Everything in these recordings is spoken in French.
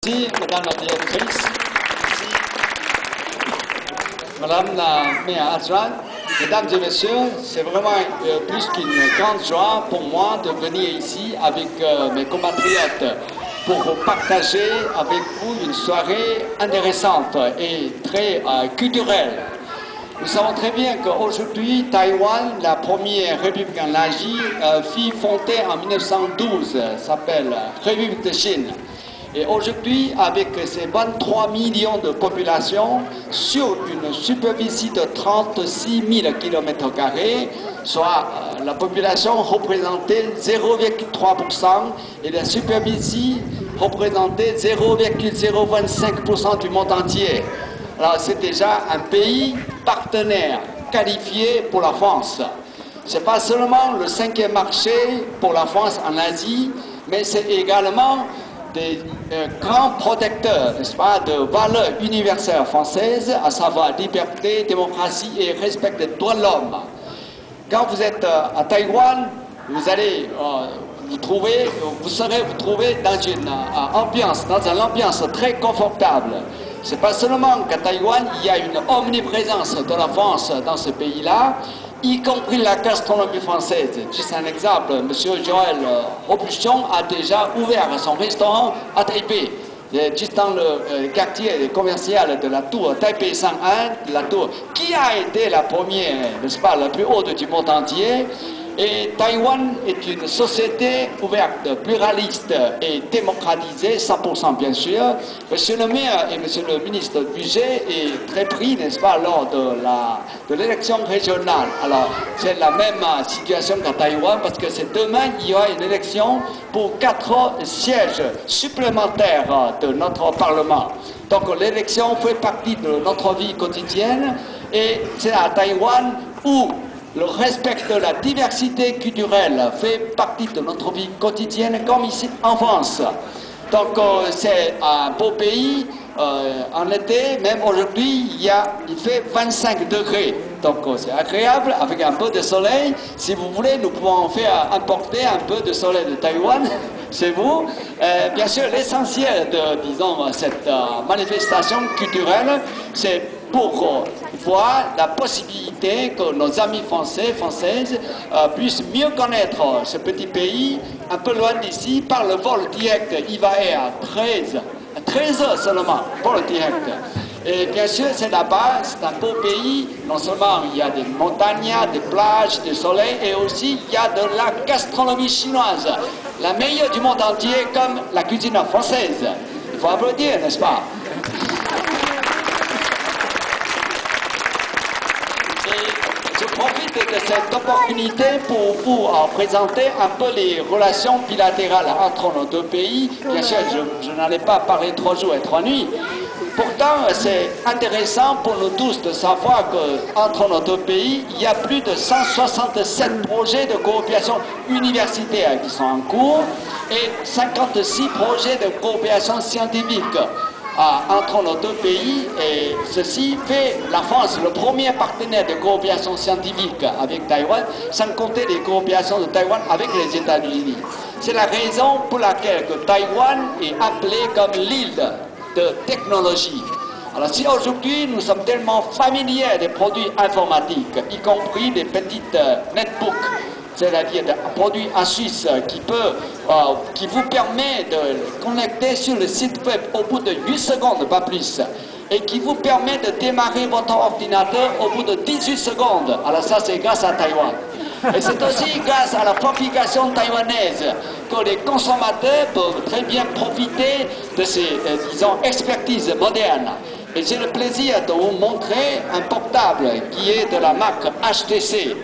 Merci, Madame la Directrice. Madame la maire adjointe, Mesdames et Messieurs, c'est vraiment plus qu'une grande joie pour moi de venir ici avec mes compatriotes pour partager avec vous une soirée intéressante et très culturelle. Nous savons très bien qu'aujourd'hui, Taïwan, la première république en Asie, fut fondée en 1912, s'appelle République de Chine. Et aujourd'hui, avec ces 23 millions de population sur une superficie de 36 000 km², soit la population représentait 0,3% et la superficie représentait 0,025% du monde entier. Alors c'est déjà un pays partenaire qualifié pour la France. Ce n'est pas seulement le 5e marché pour la France en Asie, mais c'est également des grands protecteurs, n'est-ce pas, de valeurs universelles françaises, à savoir liberté, démocratie et respect des droits de l'homme. Quand vous êtes à Taïwan, vous allez vous serez dans une ambiance, dans une ambiance très confortable. C'est pas seulement qu'à Taïwan, il y a une omniprésence de la France dans ce pays-là, y compris la gastronomie française. Juste un exemple, M. Joël Robuchon a déjà ouvert son restaurant à Taipei, juste dans le quartier commercial de la tour Taipei 101, la tour qui a été la première, n'est-ce pas, la plus haute du monde entier. Et Taïwan est une société ouverte, pluraliste et démocratisée, 100% bien sûr. Monsieur le maire et monsieur le ministre du budget est très pris, n'est-ce pas, lors de l'élection régionale. Alors, c'est la même situation qu'à Taïwan parce que c'est demain, il y aura une élection pour 4 sièges supplémentaires de notre Parlement. Donc, l'élection fait partie de notre vie quotidienne et c'est à Taïwan où le respect de la diversité culturelle fait partie de notre vie quotidienne comme ici en France. Donc c'est un beau pays. En été, même aujourd'hui, il fait 25 degrés. Donc c'est agréable avec un peu de soleil. Si vous voulez, nous pouvons faire importer un peu de soleil de Taïwan chez vous. Bien sûr, l'essentiel de, disons, cette manifestation culturelle, c'est pour voir la possibilité que nos amis françaises puissent mieux connaître ce petit pays, un peu loin d'ici, par le vol direct. Il va être à 13 heures seulement, vol direct. Et bien sûr, c'est là-bas, c'est un beau pays. Non seulement il y a des montagnes, des plages, du soleil, et aussi il y a de la gastronomie chinoise, la meilleure du monde entier, comme la cuisine française. Il faut applaudir, n'est-ce pas? Je profite de cette opportunité pour vous présenter un peu les relations bilatérales entre nos deux pays. Bien sûr, je n'allais pas parler 3 jours et 3 nuits. Pourtant, c'est intéressant pour nous tous de savoir qu'entre nos deux pays, il y a plus de 167 projets de coopération universitaire qui sont en cours et 56 projets de coopération scientifique entre nos deux pays, et ceci fait la France le premier partenaire de coopération scientifique avec Taïwan, sans compter les coopérations de Taïwan avec les États-Unis. C'est la raison pour laquelle que Taïwan est appelé comme l'île de technologie. Alors si aujourd'hui nous sommes tellement familiers des produits informatiques, y compris des petites netbooks, c'est-à-dire un produit Asus qui vous permet de connecter sur le site web au bout de 8 secondes, pas plus, et qui vous permet de démarrer votre ordinateur au bout de 18 secondes. Alors ça, c'est grâce à Taïwan. Et c'est aussi grâce à la fabrication taïwanaise que les consommateurs peuvent très bien profiter de ces, disons, expertises modernes. Et j'ai le plaisir de vous montrer un portable qui est de la marque HTC.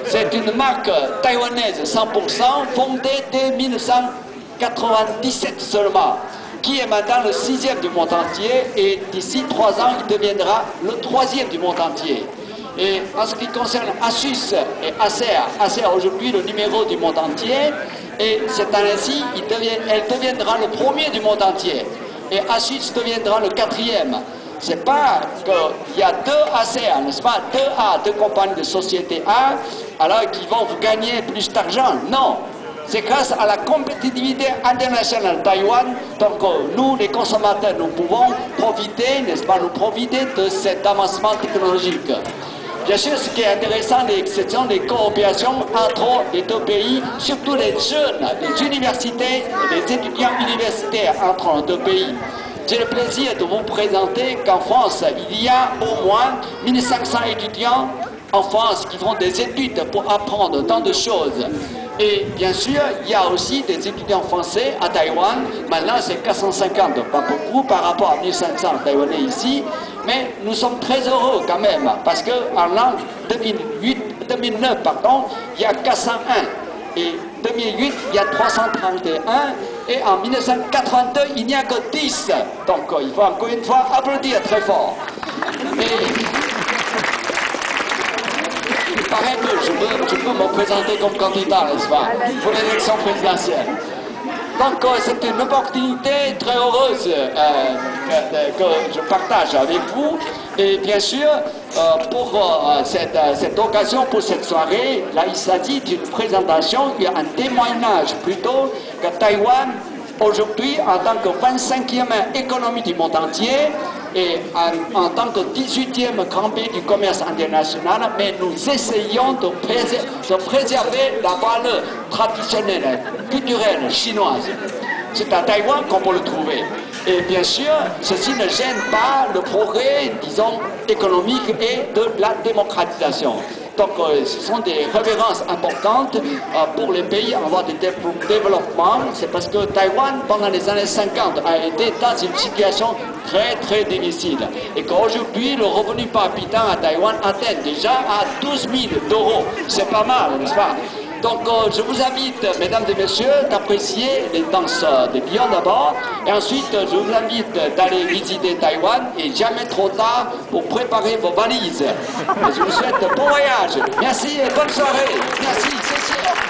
C'est une marque taïwanaise 100%, fondée dès 1997 seulement, qui est maintenant le 6e du monde entier, et d'ici 3 ans, il deviendra le 3e du monde entier. Et en ce qui concerne Asus et Acer aujourd'hui le numéro du monde entier, et cette année-ci, elle deviendra le 1er du monde entier, et Asus deviendra le 4e. C'est pas qu'il y a 2 Acer, n'est-ce pas, 2 compagnies de société A, alors qu'ils vont vous gagner plus d'argent. Non, C'est grâce à la compétitivité internationale de Taïwan, donc nous, les consommateurs, nous pouvons profiter, n'est-ce pas, nous profiter de cet avancement technologique. Bien sûr, ce qui est intéressant, ce sont les coopérations entre les deux pays, surtout les jeunes, les universités, les étudiants universitaires entre les deux pays. J'ai le plaisir de vous présenter qu'en France, il y a au moins 1500 étudiants en France qui font des études pour apprendre tant de choses. Et bien sûr, il y a aussi des étudiants français à Taïwan. Maintenant, c'est 450, pas beaucoup par rapport à 1500 Taïwanais ici. Mais nous sommes très heureux quand même, parce qu'en l'an 2009, il y a 401. Et 2008, il y a 331. Et en 1982, il n'y a que 10. Donc, il faut encore une fois applaudir très fort. Il paraît que je peux me présenter comme candidat, n'est-ce pas, pour l'élection présidentielle. Donc c'est une opportunité très heureuse que je partage avec vous. Et bien sûr, pour cette occasion, pour cette soirée, là il s'agit d'une présentation, un témoignage plutôt que Taïwan, aujourd'hui, en tant que 25e économie du monde entier, et en tant que 18e grand pays du commerce international, mais nous essayons de préserver la valeur traditionnelle, culturelle, chinoise. C'est à Taïwan qu'on peut le trouver. Et bien sûr, ceci ne gêne pas le progrès, disons, économique et de la démocratisation. Donc, ce sont des références importantes pour les pays en voie de développement. C'est parce que Taïwan, pendant les années 50, a été dans une situation très difficile. Et qu'aujourd'hui, le revenu par habitant à Taïwan atteint déjà à 12 000 €. C'est pas mal, n'est-ce pas? Donc, je vous invite, mesdames et messieurs, d'apprécier les danses des lions d'abord. Et ensuite, je vous invite d'aller visiter Taïwan et jamais trop tard pour préparer vos valises. Et je vous souhaite bon voyage. Merci et bonne soirée. Merci, Cécile.